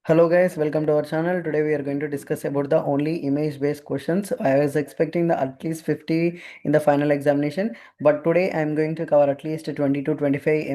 Hello guys, welcome to our channel. Today we are going to discuss about the only image based questions. I was expecting the at least 50 in the final examination, but today I am going to cover at least 20 to 25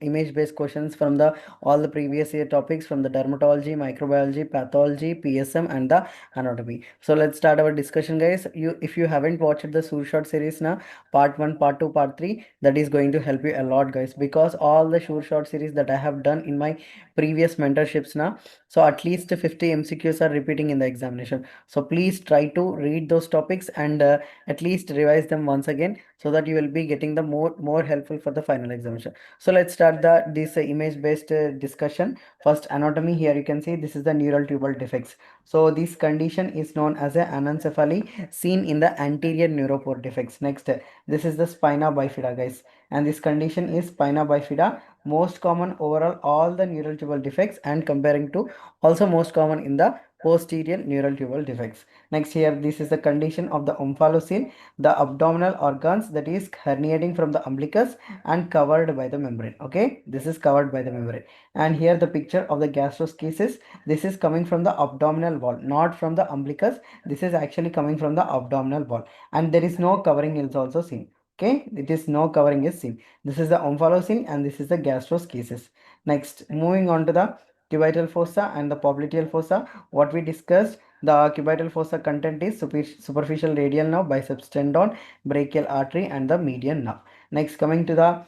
image based questions from the all the previous year topics from the dermatology, microbiology, pathology, PSM and the anatomy. So let's start our discussion guys. If you haven't watched the Sureshot series now, part 1, part 2, part 3, that is going to help you a lot guys, because all the Sureshot series that I have done in my previous mentorships now, so at least 50 MCQs are repeating in the examination. So please try to read those topics and at least revise them once again, so that you will be getting the more helpful for the final examination. So let's start this image based discussion. First, anatomy. Here you can see this is the neural tubal defects. So this condition is known as a anencephaly seen in the anterior neuropore defects. Next, this is the spina bifida guys, and this condition is spina bifida, most common overall all the neural tubal defects, and comparing to also most common in the posterior neural tubal defects. Next, here this is the condition of the omphalocele, the abdominal organs that is herniating from the umbilicus and covered by the membrane. Okay, this is covered by the membrane. And here the picture of the gastroschisis, this is coming from the abdominal wall, not from the umbilicus. This is actually coming from the abdominal wall, and there is no covering is also seen. Okay, it is no covering is seen. This is the omphalocele and this is the gastroschisis. Next, moving on to the cubital fossa and the popliteal fossa. What we discussed, the cubital fossa content is superficial radial nerve, biceps tendon, brachial artery and the median nerve. Next, coming to the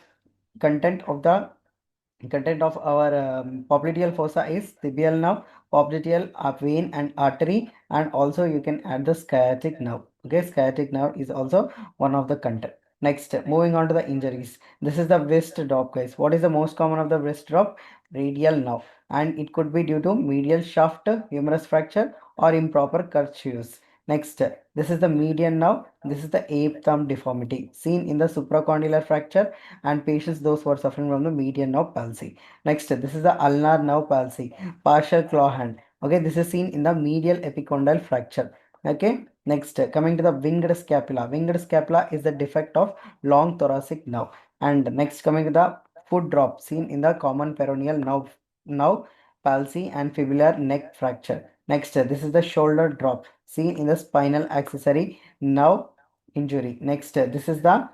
content of the content of our popliteal fossa is tibial nerve, popliteal vein and artery, and also you can add the sciatic nerve. Okay, sciatic nerve is also one of the content. Next, moving on to the injuries. This is the wrist drop, guys. What is the most common of the wrist drop? Radial nerve, and it could be due to medial shaft humerus fracture or improper curvatures. Next, this is the median nerve. This is the ape thumb deformity seen in the supracondylar fracture and patients those who are suffering from the median nerve palsy. Next, this is the ulnar nerve palsy, partial claw hand. Okay, this is seen in the medial epicondyle fracture. Okay, next, coming to the winged scapula. Winged scapula is the defect of long thoracic nerve. And next, coming to the foot drop seen in the common peroneal nerve palsy and fibular neck fracture. Next, this is the shoulder drop seen in the spinal accessory nerve injury. Next, this is the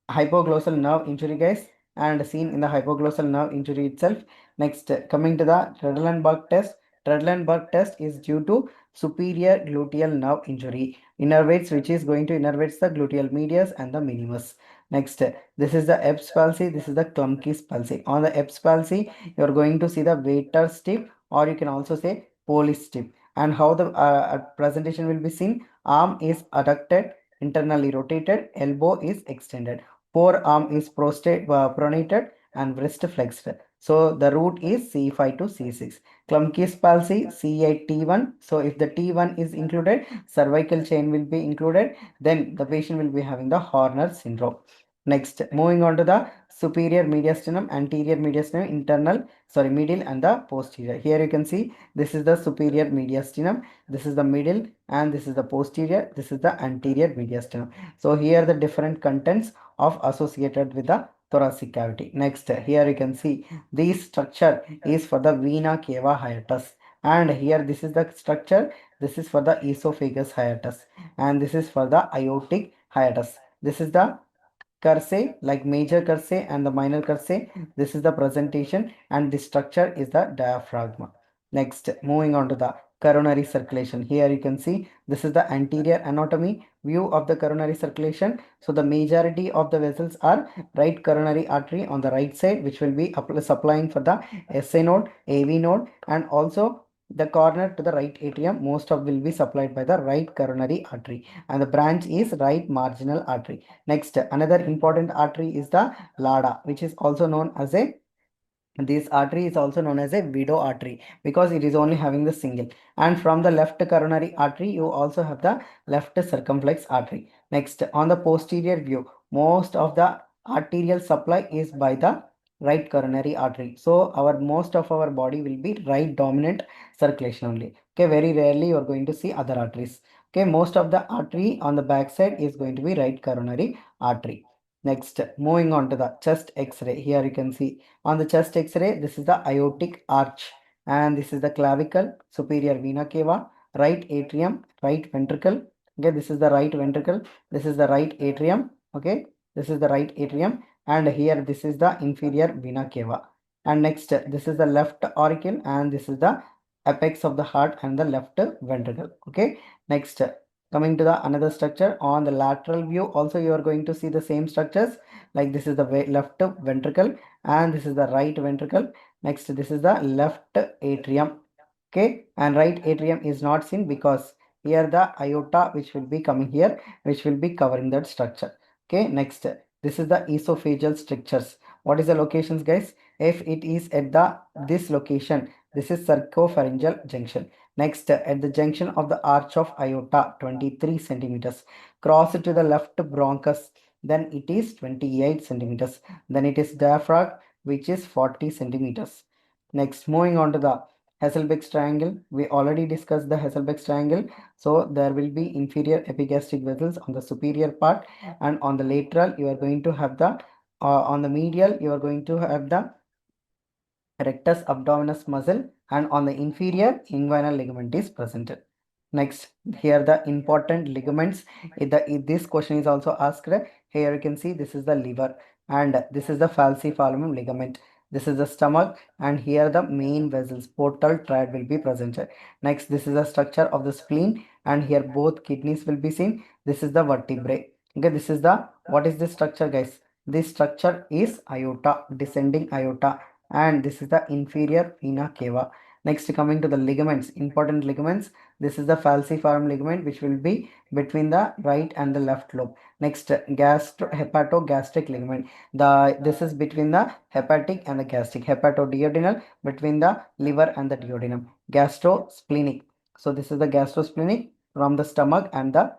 hypoglossal nerve injury guys, and seen in the hypoglossal nerve injury itself. Next, coming to the Tredelenburg test. Tredelenburg test is due to superior gluteal nerve injury, innervates, which is going to innervates the gluteal medius and the minimus. Next, this is the Erb's palsy. This is the Klumpke's palsy. On the Erb's palsy, you are going to see the Vater strip, or you can also say Polish strip. And how the presentation will be seen: arm is adducted, internally rotated, elbow is extended, forearm is pronated, and wrist flexed. So the root is C5 to C6. Klumpke's palsy C8 T1. So if the T1 is included, cervical chain will be included, then the patient will be having the Horner syndrome. Next, moving on to the superior mediastinum, anterior mediastinum, middle and the posterior. Here you can see this is the superior mediastinum, this is the middle, and this is the posterior, this is the anterior mediastinum. So here the different contents of associated with the thoracic cavity. Next, here you can see this structure is for the vena cava hiatus, and here this is the structure, this is for the esophagus hiatus, and this is for the aortic hiatus. This is the cursae, like major cursae and the minor cursae. This is the presentation, and the structure is the diaphragm. Next, moving on to the coronary circulation. Here you can see this is the anterior anatomy view of the coronary circulation. So the majority of the vessels are right coronary artery on the right side, which will be supplying for the SA node, AV node, and also the corner to the right atrium. Most of will be supplied by the right coronary artery, and the branch is right marginal artery. Next, another important artery is the LADA, which is also known as a this artery is also known as a widow artery, because it is only having the single. And from the left coronary artery, you also have the left circumflex artery. Next, on the posterior view, most of the arterial supply is by the right coronary artery. So our most of our body will be right dominant circulation only. Okay, very rarely you are going to see other arteries. Okay, most of the artery on the back side is going to be right coronary artery. Next, moving on to the chest X-ray. Here you can see on the chest X-ray, this is the aortic arch. and this is the clavicle, superior vena cava, right atrium, right ventricle. Okay, this is the right ventricle, this is the right atrium. Okay, this is the right atrium, and here this is the inferior vena cava. And next, this is the left auricle, and this is the apex of the heart and the left ventricle. Okay, next, coming to the another structure on the lateral view, also you are going to see the same structures, like this is the left ventricle, and this is the right ventricle. Next, this is the left atrium. Okay, and right atrium is not seen because here the aorta which will be coming here, which will be covering that structure. Okay, next, this is the esophageal strictures. What is the locations, guys? If it is at the this location, this is circopharyngeal junction. Next, at the junction of the arch of aorta, 23 centimeters. Cross to the left bronchus, then it is 28 centimeters. Then it is diaphragm, which is 40 centimeters. Next, moving on to the Hasselbeck's triangle. We already discussed the Hasselbeck's triangle. So there will be inferior epigastric vessels on the superior part, and on the lateral you are going to have the on the medial you are going to have the rectus abdominis muscle, and on the inferior inguinal ligament is presented. Next, here the important ligaments. If this question is also asked. Here you can see this is the liver, and this is the falciform ligament. This is the stomach, and here the main vessels, portal triad will be presented. Next, this is the structure of the spleen, and here both kidneys will be seen. This is the vertebrae. Okay, this is the what is this structure, guys? This structure is aorta, descending aorta, and this is the inferior vena cava. Next, coming to the ligaments, important ligaments. This is the falciform ligament, which will be between the right and the left lobe. Next, hepatogastric ligament. This is between the hepatic and the gastric. Hepatoduodenal, between the liver and the duodenum. Gastrosplenic. So this is the gastrosplenic from the stomach and the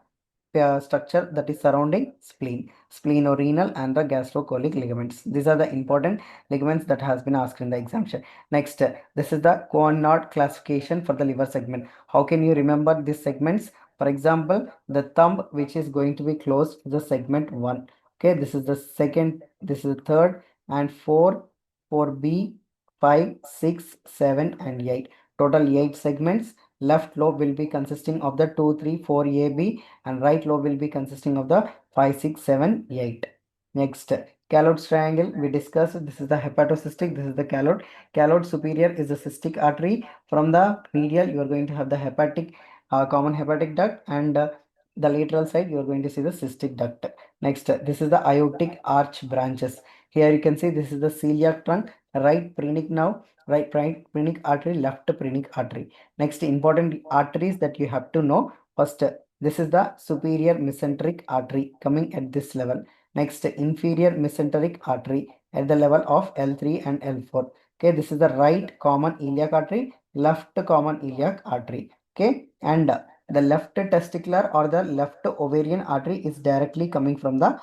structure that is surrounding spleen, splenorenal and the gastrocolic ligaments. These are the important ligaments that has been asked in the examination. Next, this is the Cournot classification for the liver segment. How can you remember these segments? For example, the thumb, which is going to be closed, is the segment 1. Okay, this is the second, this is the third, and 4, 4B, 5, 6, 7, and 8. Total 8 segments. Left lobe will be consisting of the 2, 3, 4 AB, and right lobe will be consisting of the 5, 6, 7, 8. Next, calloid triangle we discussed. This is the hepatocystic, this is the calloid. Calloid superior is the cystic artery. From the medial you are going to have the hepatic, common hepatic duct, and the lateral side you are going to see the cystic duct. Next, this is the aortic arch branches. Here you can see this is the celiac trunk, right phrenic nerve, right phrenic artery, left phrenic artery. Next, important arteries that you have to know. First, this is the superior mesenteric artery coming at this level. Next, inferior mesenteric artery at the level of L3 and L4. Okay, this is the right common iliac artery, left common iliac artery. Okay, and the left testicular or the left ovarian artery is directly from the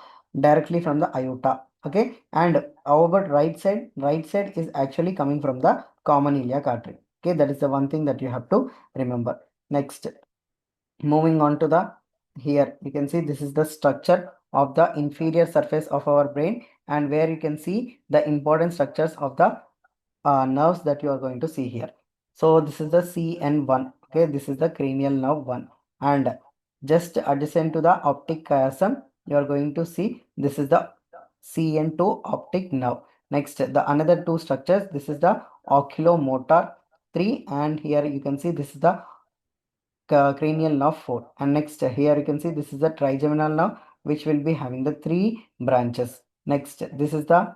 aorta. Okay, and however right side is actually coming from the common iliac artery. Okay, that is the one thing that you have to remember. Next, moving on to the here you can see this is the structure of the inferior surface of our brain, and where you can see the important structures of the nerves that you are going to see here. So this is the CN1. Okay, this is the cranial nerve 1, and just adjacent to the optic chiasm you are going to see this is the CN2 optic nerve. Next, the another two structures, this is the oculomotor 3, and here you can see this is the cranial nerve 4. And next, here you can see this is the trigeminal nerve, which will be having the 3 branches. Next, this is the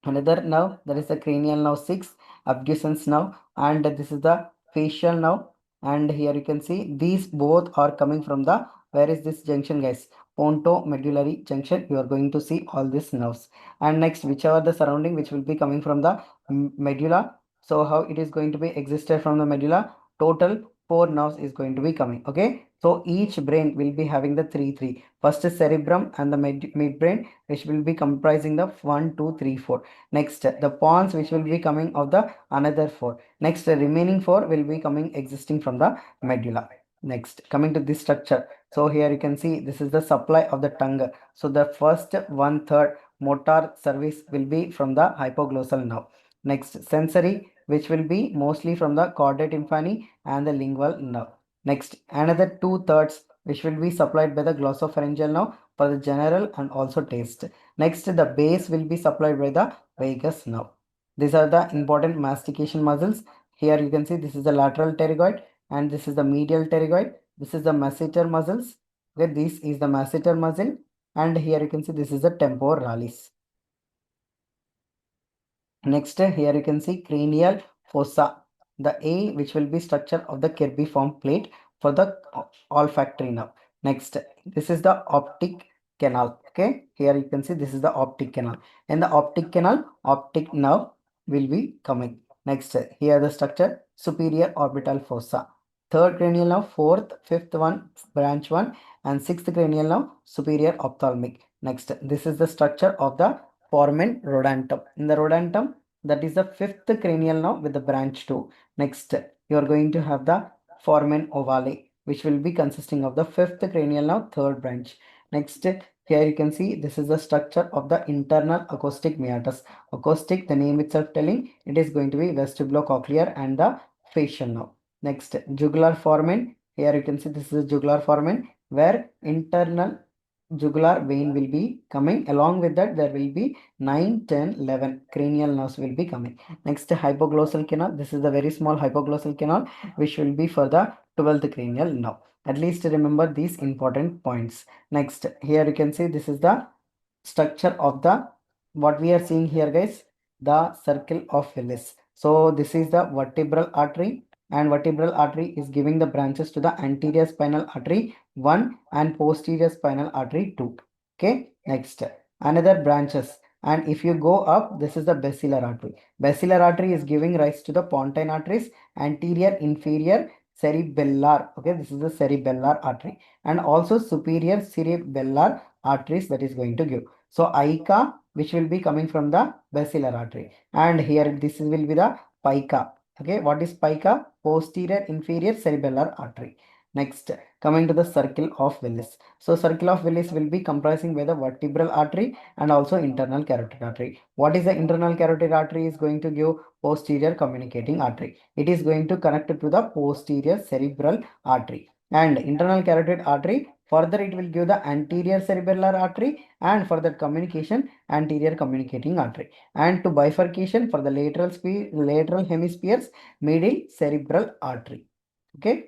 another nerve, that is the cranial nerve 6, abducens nerve, and this is the facial nerve. And here you can see these both are coming from the, where is this junction, guys? Pontomedullary junction. You are going to see all these nerves. And next, whichever the surrounding which will be coming from the medulla. So how it is going to be existed from the medulla? Total 4 nerves is going to be coming. Okay, so each brain will be having the 3. First is cerebrum and the midbrain, which will be comprising the 1, 2, 3, 4. Next, the pons, which will be coming of the another 4. Next, the remaining 4 will be coming existing from the medulla. Next, coming to this structure. So here you can see this is the supply of the tongue. So the first 1/3 motor service will be from the hypoglossal nerve. Next, sensory, which will be mostly from the chordae tympani and the lingual nerve. Next, another two-thirds, which will be supplied by the glossopharyngeal nerve for the general and also taste. Next, the base will be supplied by the vagus nerve. These are the important mastication muscles. Here you can see this is the lateral pterygoid and this is the medial pterygoid. This is the masseter muscles. Okay, this is the masseter muscle, and here you can see this is the temporalis. Next, here you can see cranial fossa, the A which will be structure of the Kirby-form plate for the olfactory nerve. Next, this is the optic canal. Okay, here you can see this is the optic canal. In the optic canal, optic nerve will be coming. Next, here the structure superior orbital fossa. Third cranial nerve, fourth, fifth one, branch one, and sixth cranial nerve, superior ophthalmic. Next, this is the structure of the foramen rodentum. In the rodentum, that is the fifth cranial nerve with the branch 2. Next, you are going to have the foramen ovale, which will be consisting of the fifth cranial nerve, third branch. Next, here you can see this is the structure of the internal acoustic meatus. Acoustic, the name itself telling, it is going to be vestibulocochlear and the facial nerve. Next, jugular foramen. Here you can see this is the jugular foramen where internal jugular vein will be coming. Along with that, there will be 9, 10, 11 cranial nerves will be coming. Next, hypoglossal canal. This is the very small hypoglossal canal which will be for the 12th cranial nerve. At least remember these important points. Next, here you can see this is the structure of the, what we are seeing here guys, the circle of Willis. So this is the vertebral artery, and vertebral artery is giving the branches to the anterior spinal artery 1 and posterior spinal artery 2. Okay, next another branches, and if you go up, this is the basilar artery. Basilar artery is giving rise to the pontine arteries, anterior, inferior, cerebellar. Okay, this is the cerebellar artery, and also superior cerebellar arteries that is going to give. So ICA, which will be coming from the basilar artery, and here this will be the pica. Okay, what is pica? Posterior inferior cerebellar artery. Next, coming to the circle of Willis. So circle of Willis will be comprising by the vertebral artery and also internal carotid artery. What is the internal carotid artery? Is going to give posterior communicating artery. It is going to connect to the posterior cerebral artery. And internal carotid artery, further it will give the anterior cerebellar artery, and for that communication, anterior communicating artery. And to bifurcation for the lateral hemispheres, middle cerebral artery. Okay.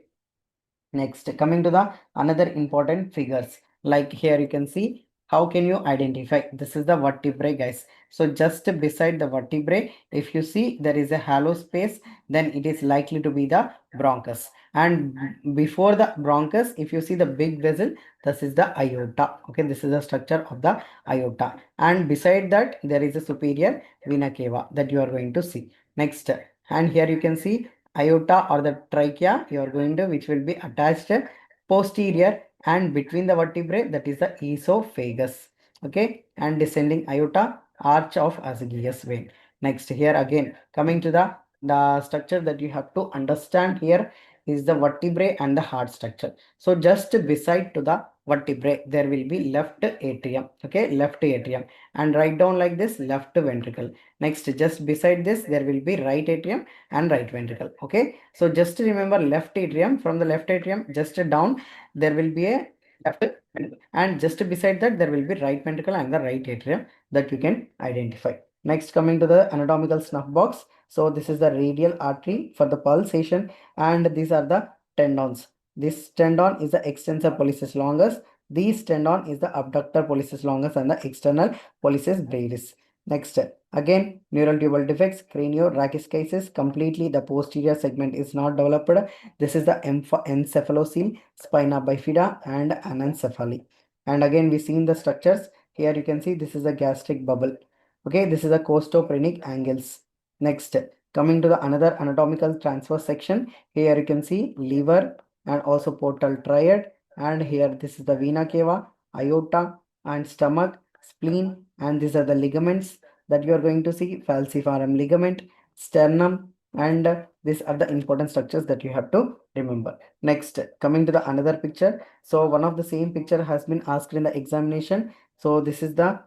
Next, coming to the another important figures, like here you can see how can you identify. This is the vertebrae guys. So just beside the vertebrae, if you see there is a hollow space, then it is likely to be the bronchus. And before the bronchus, if you see the big vessel, this is the aorta. Okay, this is the structure of the aorta. And beside that, there is a superior vena cava that you are going to see. Next, and here you can see aorta or the trachea, you are going to, which will be attached posterior and between the vertebrae, that is the esophagus. Okay, and descending aorta, arch of Asgius vein. Next, here again coming to the structure that you have to understand here is the vertebrae and the heart structure. So just beside to the vertebrae, there will be left atrium. Okay, left atrium, and write down like this, left ventricle. Next, just beside this, there will be right atrium and right ventricle. Okay, so just remember left atrium. From the left atrium just down, there will be a left ventricle, and just beside that there will be right ventricle and the right atrium that you can identify. Next, coming to the anatomical snuff box. So this is the radial artery for the pulsation, and these are the tendons. This tendon is the extensor pollicis longus. This tendon is the abductor pollicis longus and the external pollicis brevis. Next, again, neural tubal defects, craniorachis, completely the posterior segment is not developed. This is the encephalocele, spina bifida, and anencephaly. And again, we seen the structures. Here you can see this is a gastric bubble. Okay, this is a costophrenic angles. Next, coming to the another anatomical transverse section. Here you can see liver and also portal triad. And here this is the vena cava, aorta, and stomach, spleen, and these are the ligaments that you are going to see, falciparum ligament, sternum, and these are the important structures that you have to remember. Next, coming to the another picture. So one of the same picture has been asked in the examination. So this is the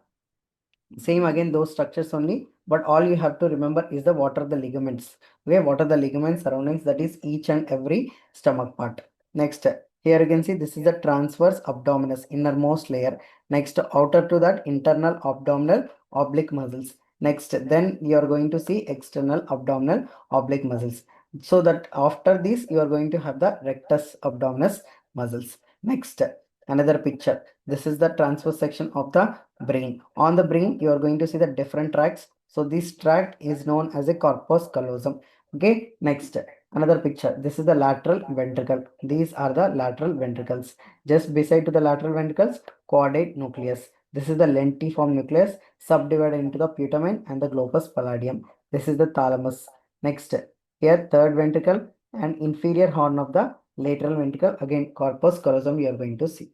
Same again, those structures only, but all you have to remember is the what are the ligaments. Okay, what are the ligaments surroundings, that is each and every stomach part. Next, here you can see this is the transverse abdominis, innermost layer. Next, outer to that, internal abdominal oblique muscles. Next, then you are going to see external abdominal oblique muscles. So that after this you are going to have the rectus abdominis muscles. Next, another picture. This is the transverse section of the brain. On the brain, you are going to see the different tracts. So this tract is known as a corpus callosum. Okay, next, another picture. This is the lateral ventricle. These are the lateral ventricles. Just beside to the lateral ventricles, caudate nucleus. This is the lentiform nucleus, subdivided into the putamen and the globus pallidum. This is the thalamus. Next, here third ventricle and inferior horn of the lateral ventricle. Again, corpus callosum you are going to see.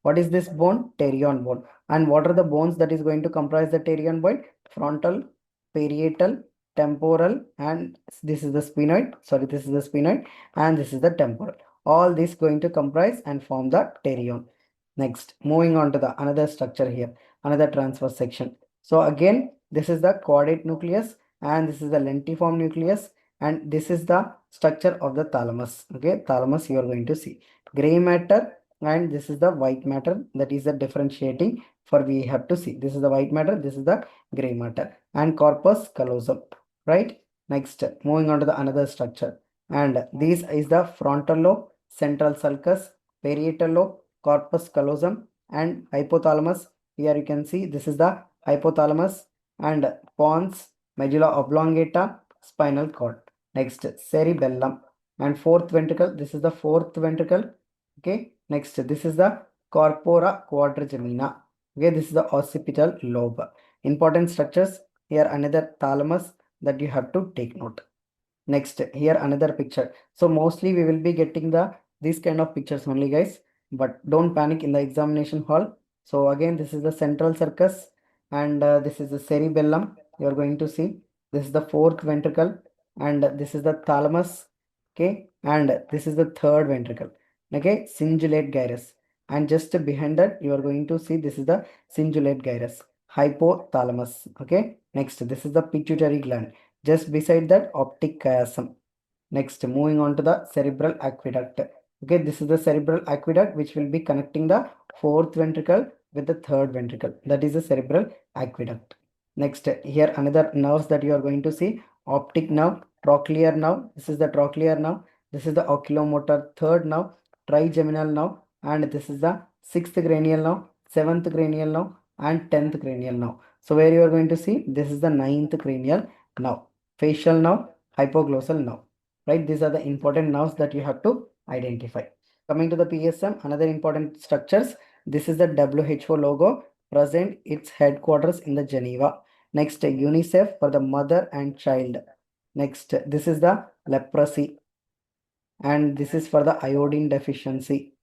What is this bone? Pterion bone. And what are the bones that is going to comprise the pterion bone? Frontal, parietal, temporal, and this is the sphenoid. Sorry, this is the sphenoid, and this is the temporal. All this going to comprise and form the pterion. Next, moving on to the another structure here, another transverse section. So again, this is the caudate nucleus, and this is the lentiform nucleus, and this is the structure of the thalamus. Okay, thalamus you are going to see. Gray matter, and this is the white matter, that is the differentiating for we have to see. This is the white matter, this is the gray matter, and corpus callosum, right? Next, moving on to the another structure, and this is the frontal lobe, central sulcus, parietal lobe, corpus callosum, and hypothalamus. Here you can see this is the hypothalamus, and pons, medulla oblongata, spinal cord. Next, cerebellum, and fourth ventricle. This is the fourth ventricle. Okay, next, this is the corpora quadrigemina. Okay, this is the occipital lobe. Important structures. Here another thalamus that you have to take note. Next, here another picture. So mostly we will be getting the these kind of pictures only, guys, but don't panic in the examination hall. So again, this is the central sulcus, and this is the cerebellum. You are going to see this is the fourth ventricle, and this is the thalamus. Okay, and this is the third ventricle. Okay, cingulate gyrus, and just behind that you are going to see this is the cingulate gyrus, hypothalamus. Okay, next, this is the pituitary gland, just beside that optic chiasm. Next, moving on to the cerebral aqueduct. Okay, this is the cerebral aqueduct which will be connecting the fourth ventricle with the third ventricle. That is the cerebral aqueduct. Next, here another nerves that you are going to see: optic nerve, trochlear nerve. This is the trochlear nerve. This is the oculomotor third nerve, trigeminal nerve, and this is the sixth cranial nerve, seventh cranial nerve, and 10th cranial nerve. So where you are going to see this is the ninth cranial nerve, facial nerve, hypoglossal nerve. Right? These are the important nerves that you have to identify. Coming to the PSM, another important structures. This is the WHO logo, present its headquarters in the Geneva. Next, UNICEF for the mother and child. Next, this is the leprosy, and this is for the iodine deficiency,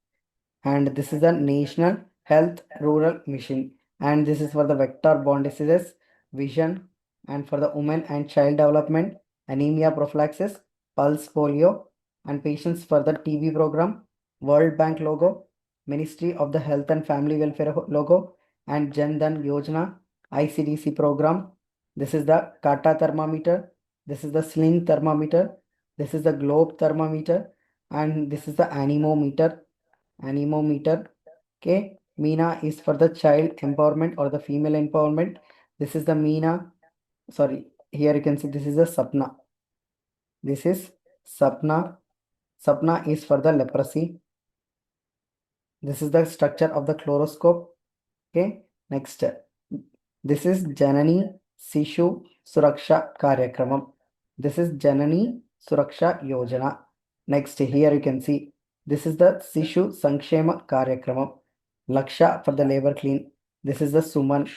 and this is the National Health Rural Mission, and this is for the vector-borne diseases, vision, and for the women and child development, anemia prophylaxis, pulse polio, and patients for the TB program, World Bank logo, Ministry of the Health and Family Welfare logo, and Jan Dhan Yojana, ICDC program. This is the Kata thermometer, this is the sling thermometer, this is the globe thermometer, and this is the anemometer. Okay, Meena is for the child empowerment or the female empowerment. This is the Meena. Sorry, here you can see this is the Sapna. This is Sapna. Sapna is for the leprosy. This is the structure of the chloroscope. Okay, next, this is Janani Sishu Suraksha Karyakramam. This is Janani Suraksha Yojana. Next, here you can see this is the Sishu Sankshema Karyakramam. Laksha for the labor clean. This is the Suman.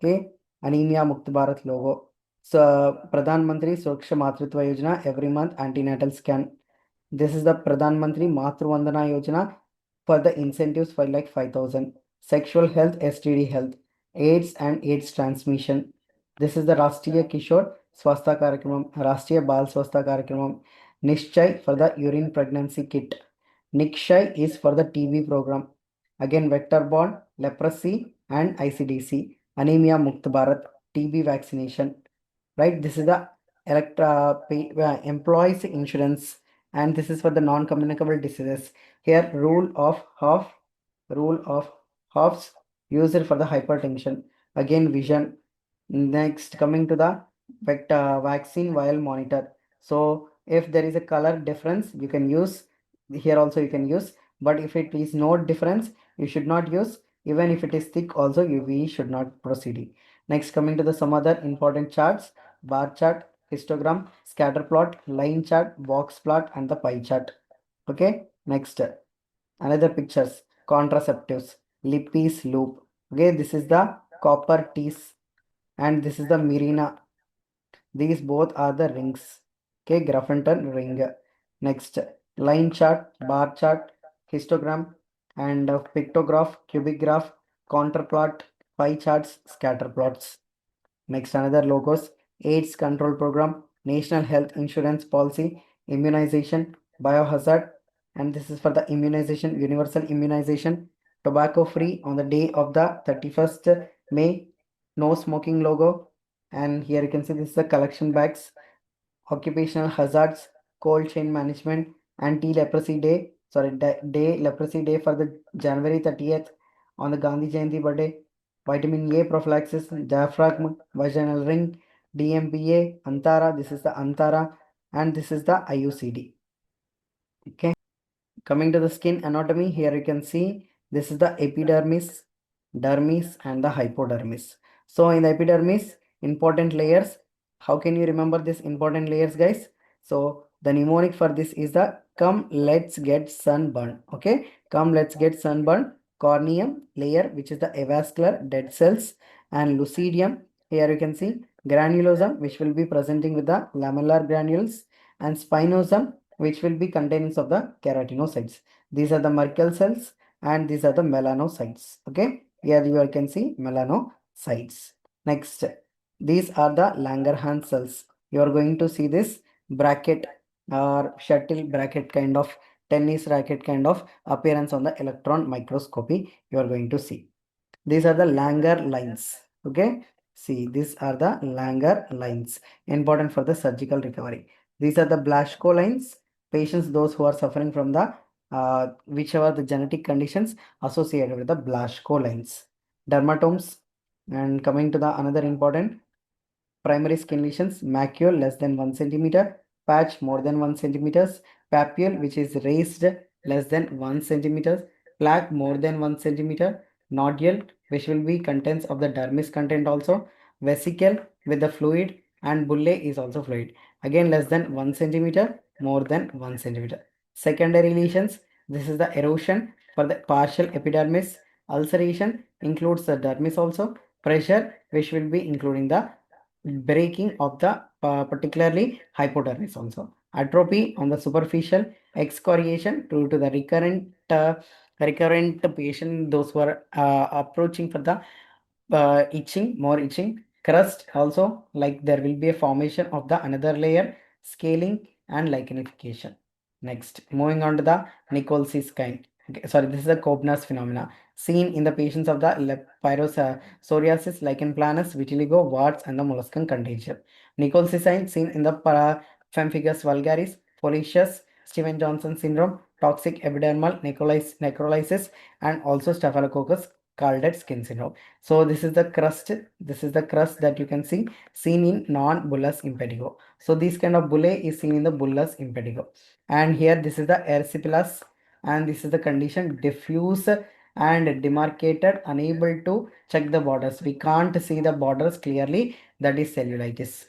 Okay, Anemia Mukt Bharat logo. So Pradhan Mantri Suraksha Matritva Yojana, every month antenatal scan. This is the Pradhan Mantri Matru Vandana Yojana for the incentives for like 5,000. Sexual health, STD health, AIDS and AIDS transmission. This is the Rashtriya Kishore Swastha Karyakramam, Rashtriya Bal Swastha Karyakramam. Nishchay for the urine pregnancy kit. Nikshay is for the TB program. Again, vector borne, leprosy, and ICDC. Anemia Mukt Bharat, TB vaccination, right? This is the employees insurance, and this is for the non-communicable diseases. Here, rule of halves used for the hypertension. Again, vision. Next, coming to the vaccine vial monitor. So, if there is a color difference, you can use here also you can use, but if it is no difference, you should not use. Even if it is thick, also we should not proceed. Next, coming to the some other important charts: bar chart, histogram, scatter plot, line chart, box plot, and the pie chart. Okay. Next, another pictures: contraceptives, Lippi's loop. Okay, this is the copper teeth, and this is the Mirina. These both are the rings. Okay, Grafenton ring. Next, line chart, bar chart, histogram, and pictograph, cubic graph, counterplot, pie charts, scatter plots. Next, another logos: AIDS control program, National Health Insurance Policy, immunization, biohazard, and this is for the immunization, universal immunization, tobacco free on the day of the 31st May, no smoking logo, and here you can see this is the collection bags, occupational hazards, cold chain management, anti-leprosy day, leprosy day for the January 30th on the Gandhi Jayanti birthday, vitamin A prophylaxis, diaphragm, vaginal ring, DMPA, Antara, this is the Antara, and this is the IUCD. Okay. Coming to the skin anatomy, here you can see this is the epidermis, dermis, and the hypodermis. So in the epidermis, important layers. How can you remember this important layers, guys? So the mnemonic for this is the come let's get sunburn. Okay, come let's get sunburn. Corneum layer, which is the avascular dead cells, and lucidium. Here you can see granulosum, which will be presenting with the lamellar granules, and spinosum, which will be contents of the keratinocytes. These are the Merkel cells, and these are the melanocytes. Okay, here you can see melanocytes. Next, these are the Langerhans cells. You are going to see this bracket or shuttle bracket kind of tennis racket kind of appearance on the electron microscopy. You are going to see. These are the Langer lines. Okay. See, these are the Langer lines. Important for the surgical recovery. These are the Blaschko lines. Patients, those who are suffering from the whichever the genetic conditions associated with the Blaschko lines. Dermatomes. And coming to the another important primary skin lesions: macule less than 1 centimeter, patch more than 1 centimeters, papule which is raised less than 1 centimeter, plaque more than 1 centimeter, nodule which will be contents of the dermis content also, vesicle with the fluid, and bulle is also fluid. Again less than 1 centimeter, more than 1 centimeter. Secondary lesions: this is the erosion for the partial epidermis. Ulceration includes the dermis also. Pressure which will be including the breaking of the particularly hypodermis also. Atrophy on the superficial, excoriation due to the recurrent patient, those who are approaching for the itching, more itching. Crust also, like there will be a formation of the another layer, scaling and lichenification. Next, moving on to the Nichols kind. Okay, sorry, this is a Kobner's phenomena seen in the patients of the psoriasis, lichen planus, vitiligo, warts, and the molluscum contagion. Nichols sign seen in the pemphigus vulgaris, foliaceous, Steven Johnson syndrome, toxic epidermal necrolysis, and also Staphylococcus calded skin syndrome. So this is the crust. This is the crust that you can see seen in non-bullous impetigo. So this kind of bulle is seen in the bullous impetigo. And here this is the erysipelas, and this is the condition diffuse and demarcated, unable to check the borders. We can't see the borders clearly. That is cellulitis.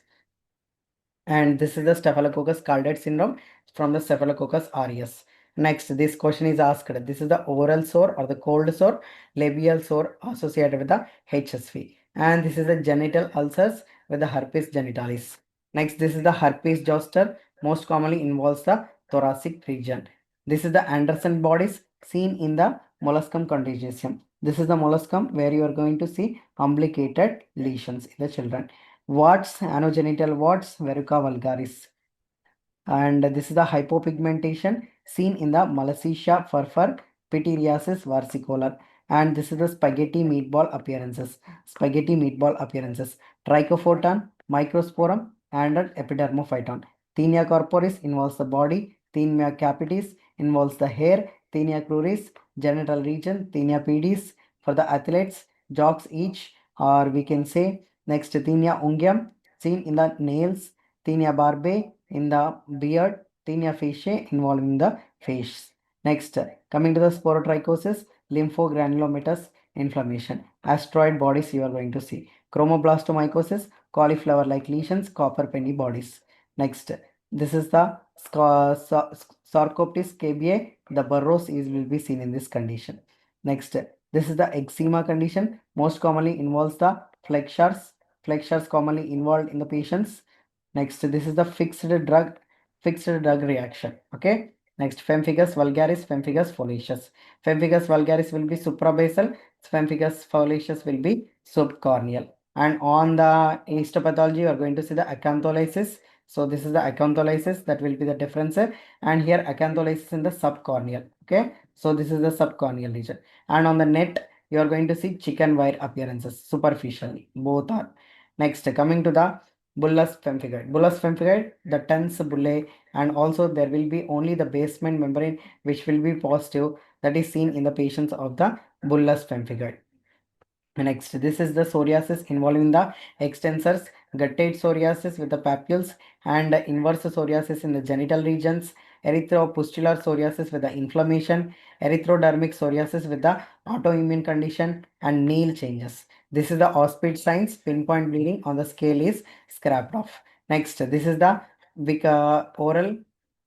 And this is the Staphylococcus calded syndrome from the Staphylococcus aureus. Next, this question is asked. This is the oral sore or the cold sore, labial sore associated with the HSV. And this is the genital ulcers with the herpes genitalis. Next, this is the herpes zoster, most commonly involves the thoracic region. This is the Anderson bodies seen in the molluscum contagiosum. This is the molluscum where you are going to see umbilicated lesions in the children. Warts, anogenital warts, verruca vulgaris. And this is the hypopigmentation seen in the Malassezia furfur, pityriasis versicolor. and this is the spaghetti meatball appearances. Spaghetti meatball appearances. Trichophoton, microsporum, and an epidermophyton. Tinea corporis involves the body. Tinea capitis involves the hair. Tinea cruris, genital region. Tinea pedis for the athletes, jogs each, or we can say next Tinea unguium, seen in the nails. Tinea barbae in the beard. Tinea faciae involving the face. Next, coming to the sporotrichosis, lymphogranulomatous inflammation. Asteroid bodies you are going to see. Chromoblastomycosis, cauliflower-like lesions, copper penny bodies. Next, this is the Sarcoptes KBA. The burrows is will be seen in this condition. Next, this is the eczema condition. Most commonly involves the flexures. Flexures commonly involved in the patients. Next, this is the fixed drug reaction. Okay. Next, pemphigus vulgaris, pemphigus foliaceus. Pemphigus vulgaris will be suprabasal, pemphigus foliaceus will be subcorneal. And on the histopathology, you are going to see the acantholysis. So this is the acantholysis, that will be the difference. And here acantholysis in the subcorneal. Okay. So this is the subcorneal region. And on the net, you are going to see chicken wire appearances superficially. Both are. Next, coming to the bullous pemphigoid. Bullous pemphigoid, the tense bullae, and also there will be only the basement membrane which will be positive, that is seen in the patients of the bullous pemphigoid. Next, this is the psoriasis involving the extensors, guttate psoriasis with the papules, and inverse psoriasis in the genital regions, erythropustular psoriasis with the inflammation, erythrodermic psoriasis with the autoimmune condition, and nail changes. This is the Auspit signs. Pinpoint bleeding on the scale is scrapped off. Next, this is the oral.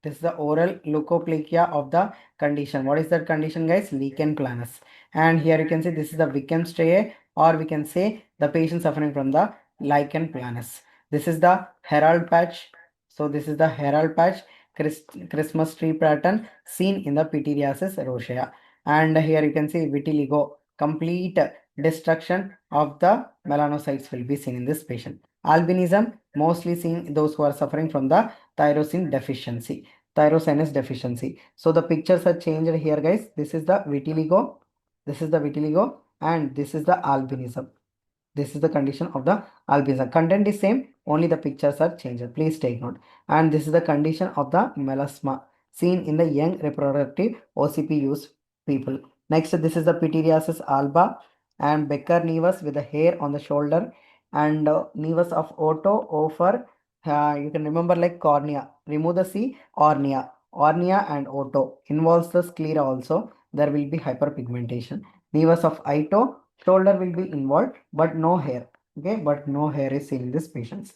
This is the oral leukoplakia of the condition. What is that condition, guys? Lichen planus. And here you can see this is the Wickham striae, or we can say the patient suffering from the lichen planus. This is the herald patch. So this is the herald patch, Christmas tree pattern seen in the pityriasis rosacea. And here you can see vitiligo, complete destruction of the melanocytes will be seen in this patient. Albinism, mostly seen in those who are suffering from the tyrosine deficiency, tyrosinase deficiency. So the pictures are changed here, guys. This is the vitiligo, this is the vitiligo, and this is the albinism. This is the condition of the albinism. Content is same, only the pictures are changed. Please take note. And this is the condition of the melasma seen in the young reproductive OCP use people. Next, this is the pityriasis alba and Becker nevus with the hair on the shoulder, and nevus of Otto over. You can remember like cornea. Remove the C, ornea. Ornea and Otto involves the sclera also. There will be hyperpigmentation. Nevus of Ito, shoulder will be involved, but no hair. Okay, but no hair is seen in this patients.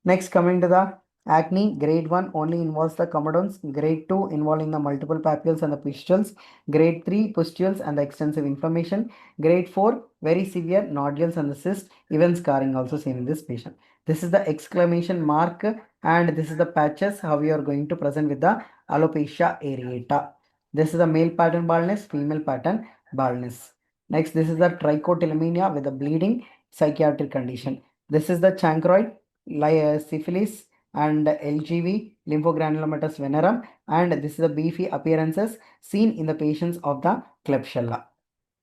Next, coming to the acne, grade 1 only involves the comedones, grade 2 involving the multiple papules and the pustules, grade 3 pustules and the extensive inflammation, grade 4 very severe nodules and the cyst, even scarring also seen in this patient. This is the exclamation mark, and this is the patches how we are going to present with the alopecia areata. This is the male pattern baldness, female pattern baldness. Next, this is the trichotillomania with the bleeding psychiatric condition. This is the chancroid, syphilis, and LGV, lymphogranulomatous venerum, and this is the beefy appearances seen in the patients of the Klebsiella.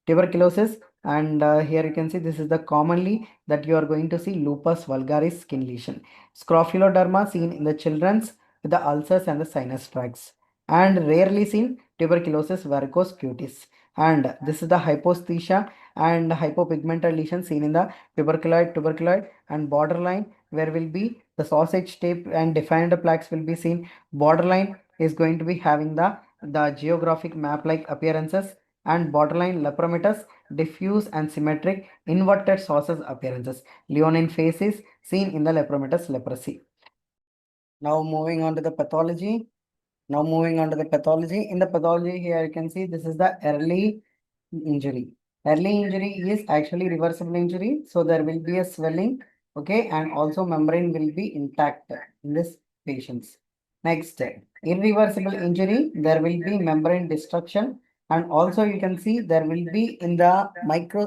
Tuberculosis, and here you can see this is the commonly that you are going to see lupus vulgaris skin lesion. Scrophulоderma seen in the children's with the ulcers and the sinus tracts, and rarely seen tuberculosis varicose cutis. And this is the hyposthesia and hypopigmented lesion seen in the tuberculoid and borderline, where will be the sausage shape and defined plaques will be seen. Borderline is going to be having the geographic map like appearances, and borderline lepromatous, diffuse and symmetric inverted saucer appearances. Leonine faces seen in the lepromatous leprosy. Now moving on to the pathology. Now moving on to the pathology. In the pathology here you can see this is the early injury. Early injury is actually reversible injury. So there will be a swelling, okay, and also membrane will be intact in this patients. Next, irreversible injury, there will be membrane destruction, and also you can see there will be in the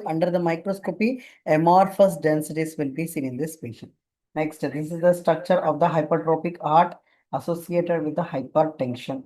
under the microscopy amorphous densities will be seen in this patient. Next, this is the structure of the hypertrophic heart associated with the hypertension.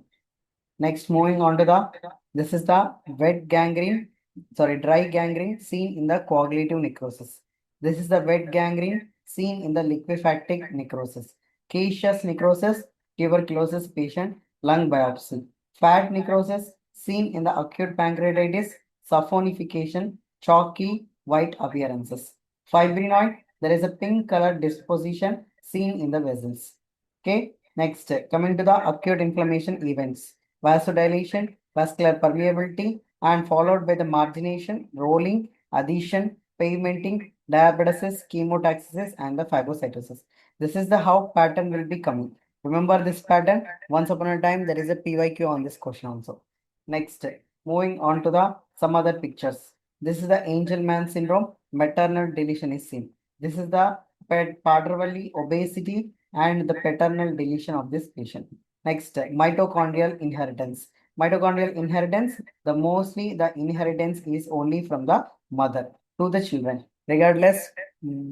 Next, moving on to this is the wet gangrene. dry gangrene seen in the coagulative necrosis. This is the wet gangrene seen in the liquefactic necrosis. Caseous necrosis, tuberculosis patient, lung biopsy. Fat necrosis seen in the acute pancreatitis, saponification, chalky white appearances. Fibrinoid, there is a pink colored disposition seen in the vessels. Okay, next, coming to the acute inflammation events. Vasodilation, vascular permeability, and followed by the margination, rolling, adhesion, pavementing, diabetes, chemotaxis, and the phagocytosis. This is the how pattern will be coming. Remember this pattern? Once upon a time, there is a PYQ on this question also. Next, moving on to the some other pictures. This is the angel man syndrome. Maternal deletion is seen. This is the Prader-Willi obesity and the paternal deletion of this patient. Next, mitochondrial inheritance. Mitochondrial inheritance, the mostly the inheritance is only from the mother to the children. Regardless,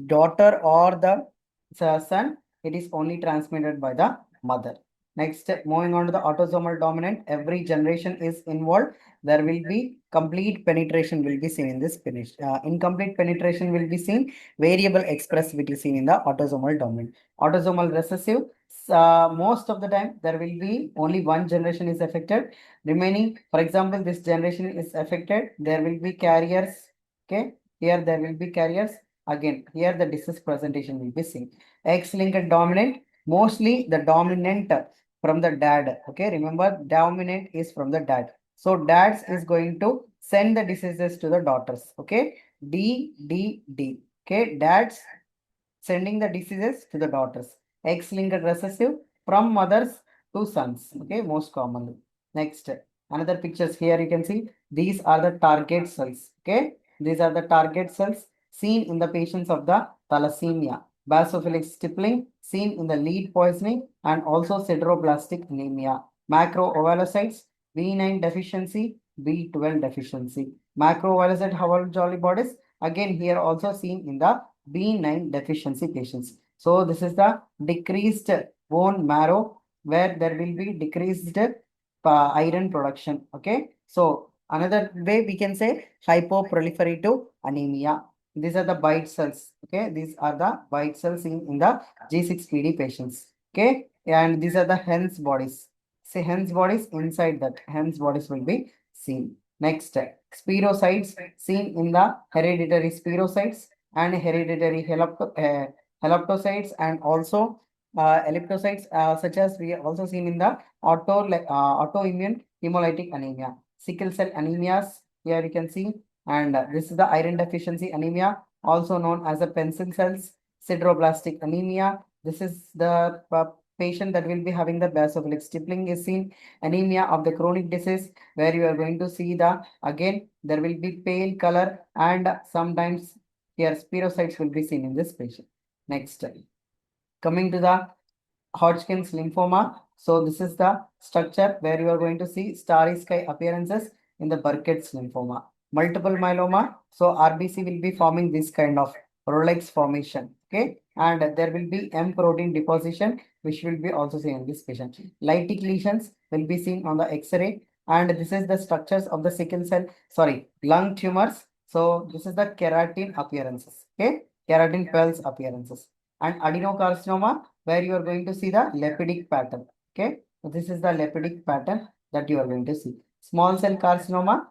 daughter or the son, it is only transmitted by the mother. Next, moving on to the autosomal dominant, every generation is involved. There will be complete penetration will be seen in this finish. Incomplete penetration will be seen. Variable expressivity seen in the autosomal dominant. Autosomal recessive, most of the time there will be only one generation is affected. Remaining, for example, this generation is affected. There will be carriers. Okay, here there will be carriers. Again, here the disease presentation will be seen. X-linked dominant, mostly the dominant from the dad. Okay, remember dominant is from the dad. So dads is going to send the diseases to the daughters. Okay, D. Okay, dads sending the diseases to the daughters. X-linked recessive from mothers to sons. Okay, most commonly. Next, another pictures here you can see. These are the target cells. Okay, these are the target cells seen in the patients of the thalassemia. Basophilic stippling seen in the lead poisoning and also sideroblastic anemia. Macroovalocytes, B9 deficiency, B12 deficiency. Macroovalocyte Howell Jolly bodies again here also seen in the B9 deficiency patients. So this is the decreased bone marrow where there will be decreased iron production. Okay. So another way we can say hypoproliferative anemia. These are the bite cells. Okay. These are the bite cells in the G6PD patients. Okay. And these are the hens bodies. Say hens bodies inside that hens bodies will be seen. Next, spirocytes seen in the hereditary spirocytes and hereditary heloptocytes and also elliptocytes such as we also seen in the autoimmune hemolytic anemia. Sickle cell anemias here you can see and this is the iron deficiency anemia also known as a pencil cells sideroblastic anemia. This is the patient that will be having the basophilic stippling is seen anemia of the chronic disease where you are going to see the again there will be pale color and sometimes here, spirocytes will be seen in this patient. Next, coming to the Hodgkin's lymphoma. So this is the structure where you are going to see starry sky appearances in the Burkitt's lymphoma. Multiple myeloma. So RBC will be forming this kind of Rolex formation. Okay. And there will be M protein deposition, which will be also seen in this patient. Lytic lesions will be seen on the X-ray. And this is the structures of the sickle cell, lung tumors. So this is the keratin appearances. Okay. Keratin pearls appearances. And adenocarcinoma where you are going to see the lipidic pattern. Okay, so this is the lipidic pattern that you are going to see. Small cell carcinoma,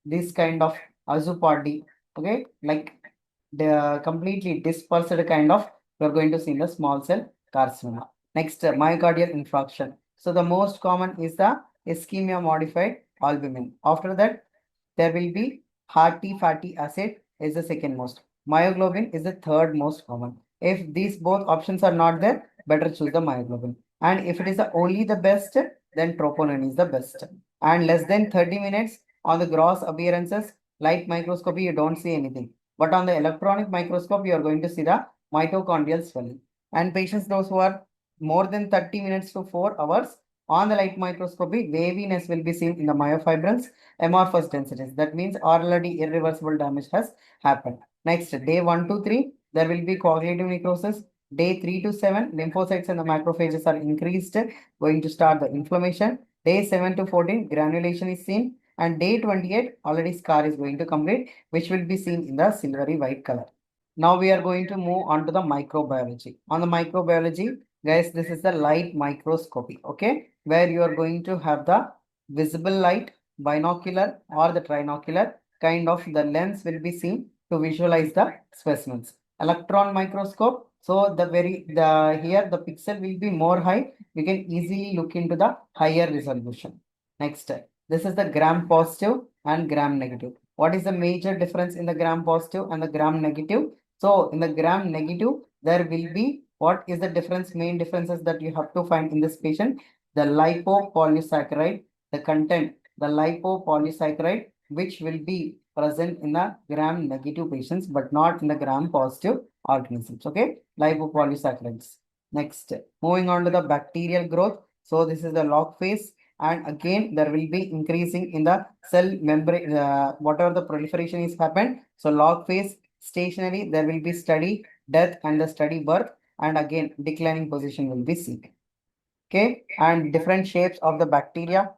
this kind of azupadi. Okay, like the completely dispersed kind of you are going to see in the small cell carcinoma. Next, myocardial infarction. So the most common is the ischemia modified albumin. After that, there will be hearty fatty acid is the second most. Myoglobin is the third most common. If these both options are not there, better choose the myoglobin. And if it is only the best, then troponin is the best. And less than 30 minutes on the gross appearances, light microscopy, you don't see anything. But on the electronic microscope, you are going to see the mitochondrial swelling. And patients, those who are more than 30 minutes to 4 hours, on the light microscopy, waviness will be seen in the myofibrils, amorphous densities. That means already irreversible damage has happened. Next, day 1 to 3, there will be coagulative necrosis. Day 3 to 7, lymphocytes and the macrophages are increased, going to start the inflammation. Day 7 to 14, granulation is seen. and day 28 already scar is going to complete, which will be seen in the silvery white color. Now we are going to move on to the microbiology. On the microbiology, guys, this is the light microscopy, okay, where you are going to have the visible light, binocular or the trinocular kind of the lens will be seen to visualize the specimens. Electron microscope, so the here the pixel will be more high, we can easily look into the higher resolution. Next, this is the gram positive and gram negative. What is the major difference in the gram positive and the gram negative? So in the gram negative, there will be what is the difference, main differences that you have to find in this patient? The lipopolysaccharide, the content, the lipopolysaccharide, which will be present in the gram negative patients, but not in the gram positive organisms. Okay, lipopolysaccharides. Next, moving on to the bacterial growth. So this is the log phase, and again there will be increasing in the cell membrane, whatever the proliferation is happened. So log phase, stationary, there will be steady death and the steady birth, and again declining position will be seen. Okay, and different shapes of the bacteria.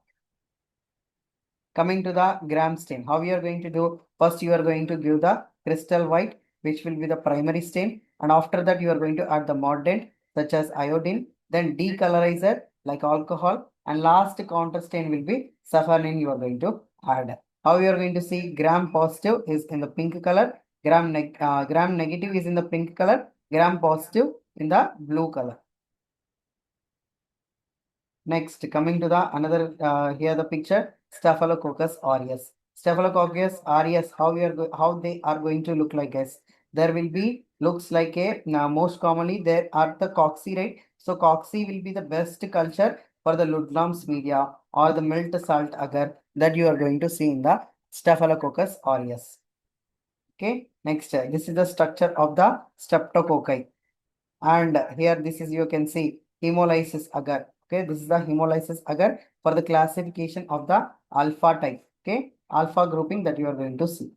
Coming to the gram stain, how you are going to do? First, you are going to give the crystal white, which will be the primary stain, and after that, you are going to add the mordant such as iodine, then decolorizer like alcohol, and last counter stain will be safranin. You are going to add. How you are going to see gram positive is in the pink color, gram negative is in the pink color, gram positive in the blue color. Next, coming to the another here the picture, Staphylococcus aureus. Staphylococcus aureus, how they are going to look like as there will be looks like a now most commonly there are the cocci, right? So cocci will be the best culture for the Ludlam's media or the melt salt agar that you are going to see in the Staphylococcus aureus. Okay, next this is the structure of the streptococci. And here this is you can see hemolysis agar. Okay, this is the hemolysis agar for the classification of the alpha type. Okay, alpha grouping that you are going to see.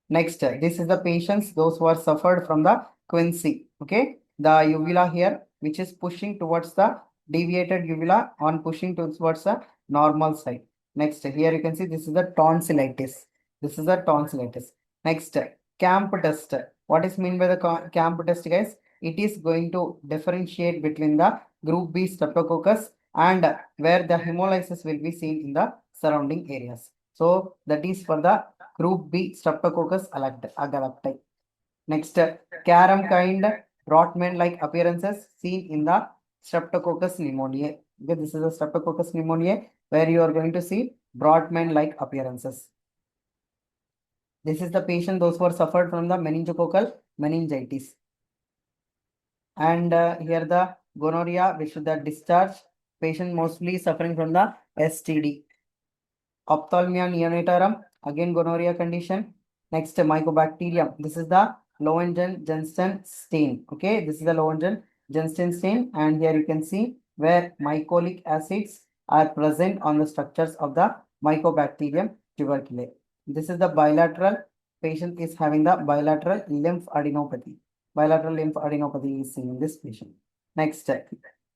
Next, this is the patients, those who are suffered from the quinsy. Okay, the uvula here, which is pushing towards the deviated uvula on pushing towards the normal side. Next, here you can see this is the tonsillitis. This is the tonsillitis. Next, camp test. What is mean by the camp test, guys? It is going to differentiate between the group B streptococcus and where the hemolysis will be seen in the surrounding areas. So that is for the group B streptococcus agalacti. Next, carom kind Brotman like appearances seen in the streptococcus pneumoniae. Okay, this is a streptococcus pneumoniae where you are going to see Brotman like appearances. This is the patient, those who are suffered from the meningococcal meningitis. And here the gonorrhea, which is the discharge patient mostly suffering from the STD. Ophthalmia neonatorum, again gonorrhea condition. Next, mycobacterium. This is the Lowengen-Jensen stain. Okay, this is the Lowengen-Jensen stain, and here you can see where mycolic acids are present on the structures of the Mycobacterium tuberculosis. This is the bilateral. Patient is having the bilateral lymphadenopathy. Bilateral lymphadenopathy is seen in this patient. Next,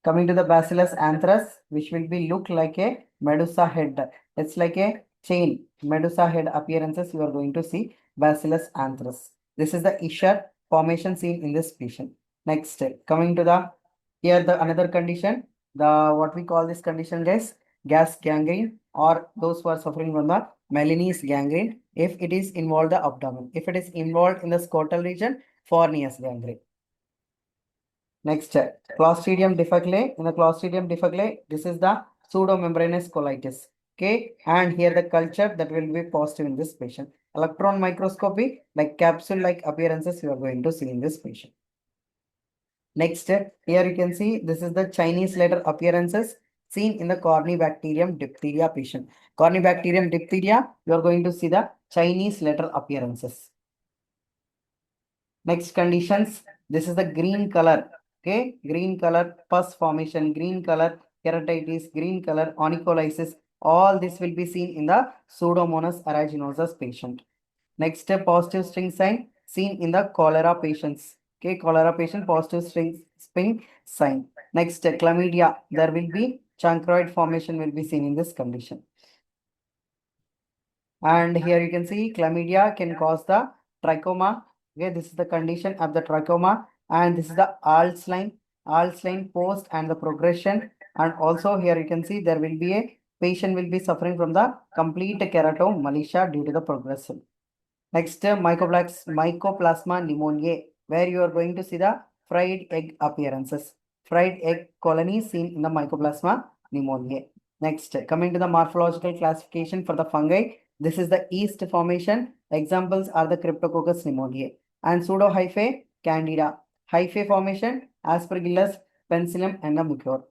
coming to the Bacillus anthrax, which will be look like a Medusa head. It's like a chain, Medusa head appearances you are going to see Bacillus anthrax. This is the Isher formation seen in this patient. Next, coming to the here the another condition, the what we call this condition, guys, gas gangrene, or those who are suffering from the Melanese gangrene. If it is involved the abdomen, if it is involved in the scrotal region, Fornius gangrene. Next, Clostridium difficile. In the Clostridium difficile, this is the pseudomembranous colitis. Okay, and here the culture that will be positive in this patient. Electron microscopy, like capsule-like appearances you are going to see in this patient. Next, here you can see this is the Chinese letter appearances seen in the Corynebacterium diphtheria patient. Corynebacterium diphtheria, you are going to see the Chinese letter appearances. Next conditions, this is the green color. Okay, green color pus formation, green color keratitis, green color onycholysis. All this will be seen in the Pseudomonas aeruginosus patient. Next, positive string sign seen in the cholera patients. Okay, cholera patient positive string sign. Next, chlamydia. There will be chancroid formation will be seen in this condition. And here you can see chlamydia can cause the trachoma. Okay, this is the condition of the trachoma, and this is the Alzheimer's post and the progression. And also here you can see there will be a patient will be suffering from the complete keratomalacia due to the progression. Next, Mycoplasma pneumoniae, where you are going to see the fried egg appearances. Fried egg colonies seen in the Mycoplasma pneumoniae. Next, coming to the morphological classification for the fungi, this is the yeast formation. Examples are the Cryptococcus pneumoniae and pseudohyphae candida. Hyphae formation, Aspergillus, penicillium, and the mucor.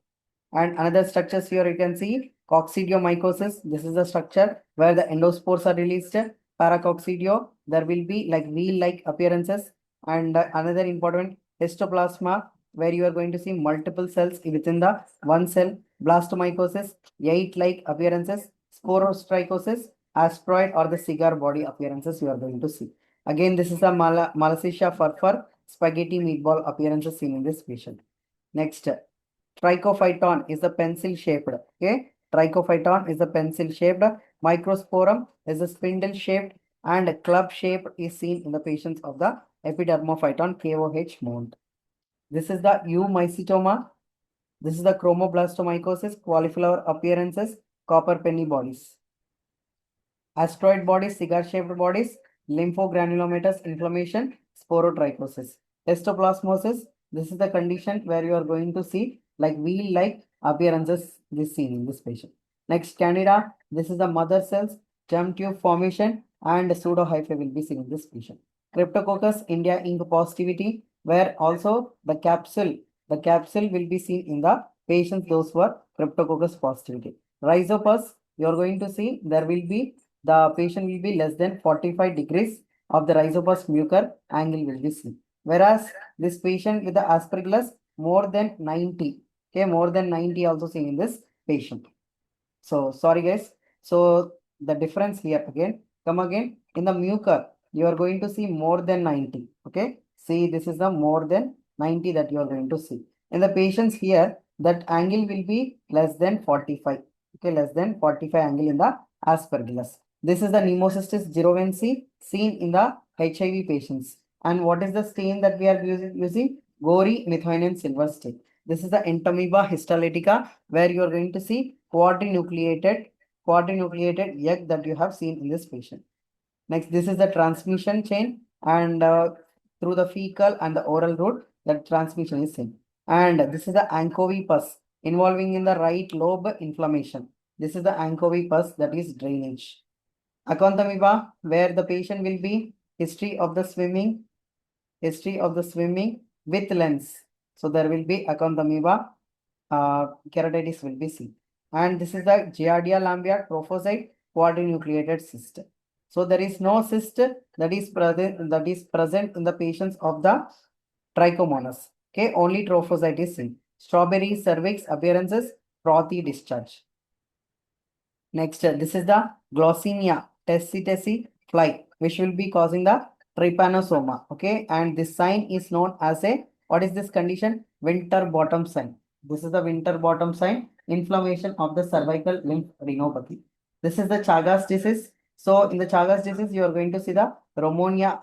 And another structures here you can see coccidiomycosis. This is the structure where the endospores are released. Paracoccidio, there will be like wheel-like appearances. And another important histoplasma, where you are going to see multiple cells within the one cell. Blastomycosis, eight-like appearances. Sporotrichosis, asteroid or the cigar body appearances you are going to see. Again, this is the Malassezia furfur, spaghetti meatball appearances seen in this patient. Next, Trichophyton is a pencil shaped. Okay. Trichophyton is a pencil shaped. Microsporum is a spindle shaped, and a club shape is seen in the patients of the epidermophyton KOH mount. This is the eumycetoma. This is the chromoblastomycosis, cauliflower appearances, copper penny bodies. Asteroid bodies, cigar-shaped bodies, lymphogranulomatous inflammation, sporotrichosis. Histoplasmosis, this is the condition where you are going to see like wheel-like appearances this seen in this patient. Next, Candida, this is the mother cells, germ tube formation, and pseudohyphae will be seen in this patient. Cryptococcus India ink positivity, where also the capsule will be seen in the patients those who are Cryptococcus positivity. Rhizopus, you are going to see there will be the patient will be less than 45 degrees of the rhizopus mucor angle will be seen. Whereas this patient with the aspergillus more than 90, okay, more than 90 also seen in this patient. So sorry guys. So the difference here again, come again in the mucor, you are going to see more than 90. Okay, see this is the more than 90 that you are going to see. In the patients here, that angle will be less than 45. Okay, less than 45 angle in the aspergillus. This is the Pneumocystis jirovecii seen in the HIV patients. And what is the stain that we are using? Gory methionine silver stain. This is the Entamoeba histolytica, where you are going to see quadrinucleated egg that you have seen in this patient. Next, this is the transmission chain, and through the fecal and the oral route, the transmission is seen. And this is the anchovy pus involving in the right lobe inflammation. This is the anchovy pus, that is drainage. Acanthamoeba, where the patient will be history of the swimming with lens. So there will be acanthamoeba, keratitis will be seen. And this is the Giardia lamblia trophocyte quadrinucleated cyst. So there is no cyst that is present in the patients of the trichomonas. Okay, only trophocyte is seen. Strawberry cervix appearances, frothy discharge. Next, this is the Glossinia tessitesi fly, which will be causing the trypanosoma. Okay, and this sign is known as a, what is this condition? Winter bottom sign. This is the winter bottom sign, inflammation of the cervical lymphadenopathy. This is the Chagas disease. So in the Chagas disease, you are going to see the Romonia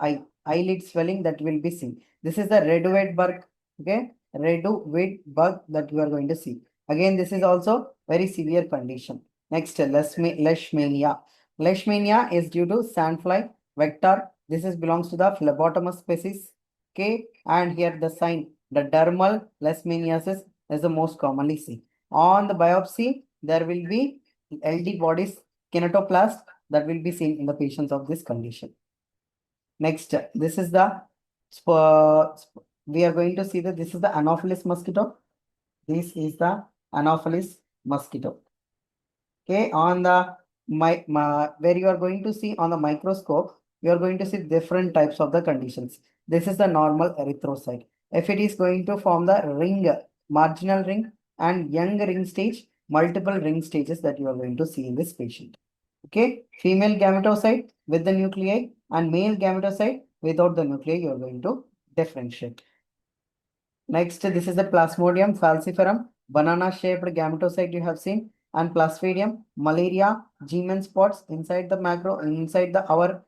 eyelid swelling that will be seen. This is the Redwood bug. Okay, Redwood bug that you are going to see. Again, this is also very severe condition. Next, leishmania. Leishmania is due to sandfly vector. This is belongs to the phlebotomous species. Okay, and here the sign, the dermal leishmaniasis is the most commonly seen. On the biopsy, there will be LD bodies, kinetoplast that will be seen in the patients of this condition. Next, this is the we are going to see that this is the Anopheles mosquito. This is the Anopheles mosquito. Okay, on the where you are going to see on the microscope, you are going to see different types of the conditions. This is the normal erythrocyte. If it is going to form the ring, marginal ring and young ring stage, multiple ring stages that you are going to see in this patient. Okay, female gametocyte with the nuclei and male gametocyte without the nuclei, you are going to differentiate. Next, this is the Plasmodium falciparum, banana shaped gametocyte you have seen. and Plasmodium, malaria, G-men spots inside the macro, inside the our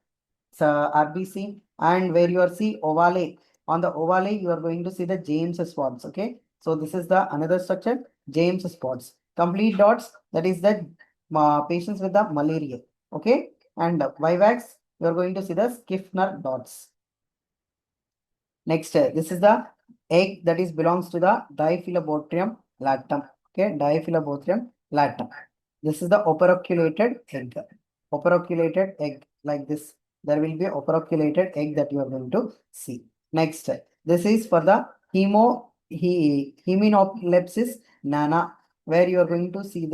RBC, and where you are see ovale. On the ovale, you are going to see the James spots. Okay. So this is the another structure, James spots. Complete dots, that is the patients with the malaria. Okay. And Vivax, you are going to see the Skiffner dots. Next, this is the egg that is belongs to the Diphyllobothrium lactum. Okay, Diphyllobothrium lactum. This is the operculated egg. Operculated egg like this. There will be operculated egg that you are going to see. Next, this is for the heminolepsis nana, where you are going to see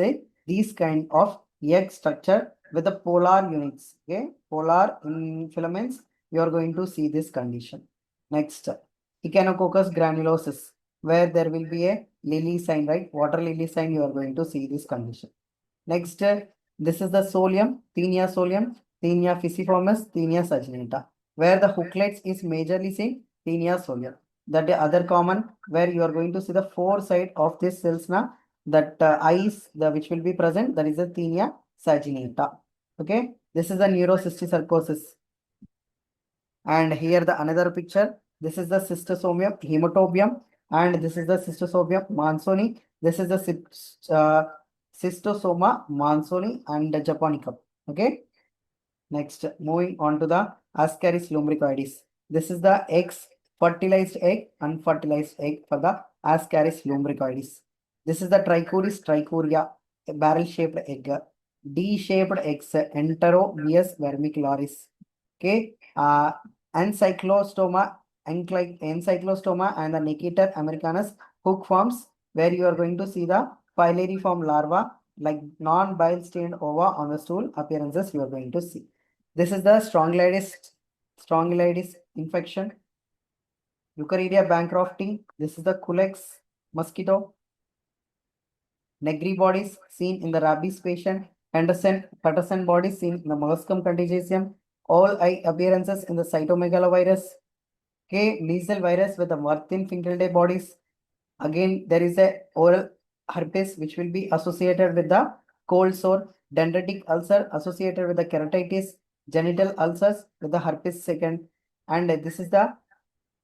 these kind of egg structure with the polar units. Okay, polar in filaments. You are going to see this condition. Next, Echinococcus granulosus, where there will be a lily sign, right? Water lily sign, you are going to see this condition. Next, this is the solium, Taenia fisiformis, Taenia saginata, where the hooklets is majorly seen, Taenia solium. That the other common, where you are going to see the four side of this cells now, that eyes, which will be present, that is the Taenia saginata. Okay, this is the neurocysticercosis. And here the another picture. This is the Cystosomium hematobium, and this is the Cystosomium mansoni. This is the Cystosoma mansoni and the Japonicum. Okay. Next, moving on to the Ascaris lumbricoides. This is the eggs, fertilized egg, unfertilized egg for the Ascaris lumbricoides. This is the Trichuris trichuria, a barrel-shaped egg. D-shaped eggs, Enterobius vermicularis. Okay. Encyclostoma, encyclostoma and the Necator americanus hook forms, where you are going to see the filariform larva like non-bile stained ova on the stool appearances you are going to see. This is the strongyloides infection. Eukaryotia bankrupting. This is the Culex mosquito. Negri bodies seen in the rabies patient. Patterson bodies seen in the molluscum contagiosum. All eye appearances in the cytomegalovirus. Okay, measles virus with the Martin Finkelday bodies. Again, there is a oral herpes which will be associated with the cold sore, dendritic ulcer associated with the keratitis, genital ulcers with the herpes second, and this is the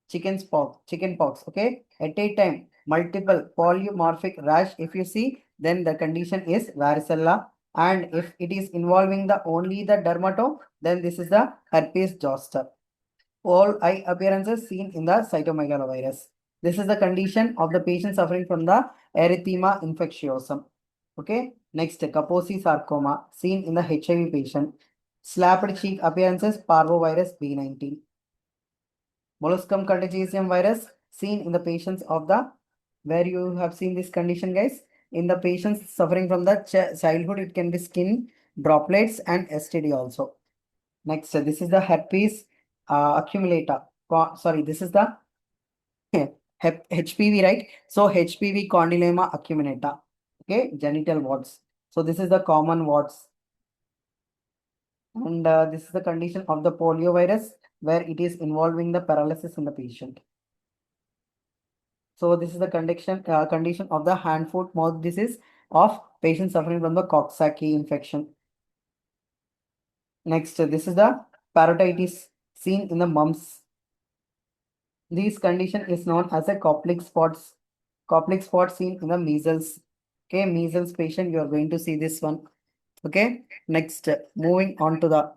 chickenpox. Okay, at a time, multiple polymorphic rash. If you see, then the condition is varicella, and if it is involving the only the dermato, then this is the herpes zoster. All eye appearances seen in the cytomegalovirus. This is the condition of the patient suffering from the erythema infectiosum. Okay. Next, Kaposi sarcoma seen in the HIV patient. Slapped cheek appearances, parvovirus B19. Molluscum contagiosum virus seen in the patients of the, where you have seen this condition, guys. In the patients suffering from the childhood, it can be skin droplets and STD also. Next, this is the herpes accumulator. Sorry, this is the HPV, right? So HPV condyloma acuminata. Okay, genital warts. So this is the common warts. And this is the condition of the poliovirus, where it is involving the paralysis in the patient. So this is the condition of the hand, foot, mouth disease of patients suffering from the Coxsackie infection. Next, this is the parotitis seen in the mumps. This condition is known as a Koplik spots. Koplik spot seen in the measles. Okay, measles patient, you are going to see this one. Okay, next, moving on to the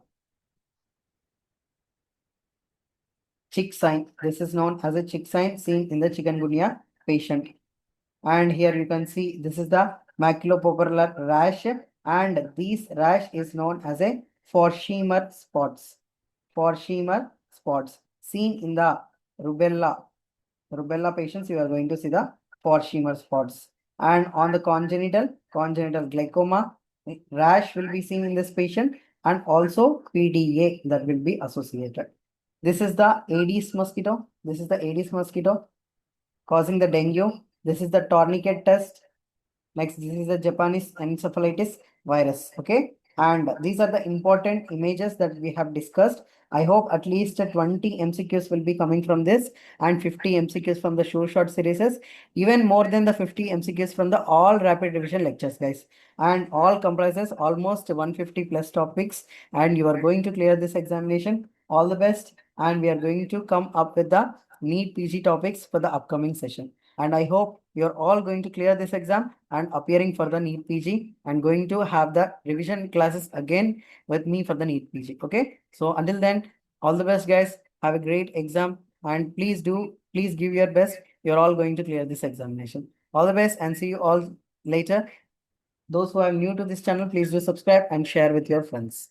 chick sign. This is known as a chick sign seen in the chikungunya patient. And here you can see this is the maculopapular rash, and this rash is known as a Forshemer spots. Forshemer spots seen in the rubella patients. You are going to see the Forshemer spots. And on the congenital glaucoma, rash will be seen in this patient, and also PDA that will be associated. This is the Aedes mosquito. This is the Aedes mosquito causing the dengue. This is the tourniquet test. Next, this is the Japanese encephalitis virus. Okay. And these are the important images that we have discussed. I hope at least 20 MCQs will be coming from this and 50 MCQs from the sure short series, even more than the 50 MCQs from the all rapid revision lectures, guys. And all comprises almost 150 plus topics, and you are going to clear this examination. All the best, and we are going to come up with the NEET PG topics for the upcoming session. And I hope you're all going to clear this exam and appearing for the NEET PG and going to have the revision classes again with me for the NEET PG. Okay. So until then, all the best, guys. Have a great exam and please give your best. You're all going to clear this examination. All the best and see you all later. Those who are new to this channel, please do subscribe and share with your friends.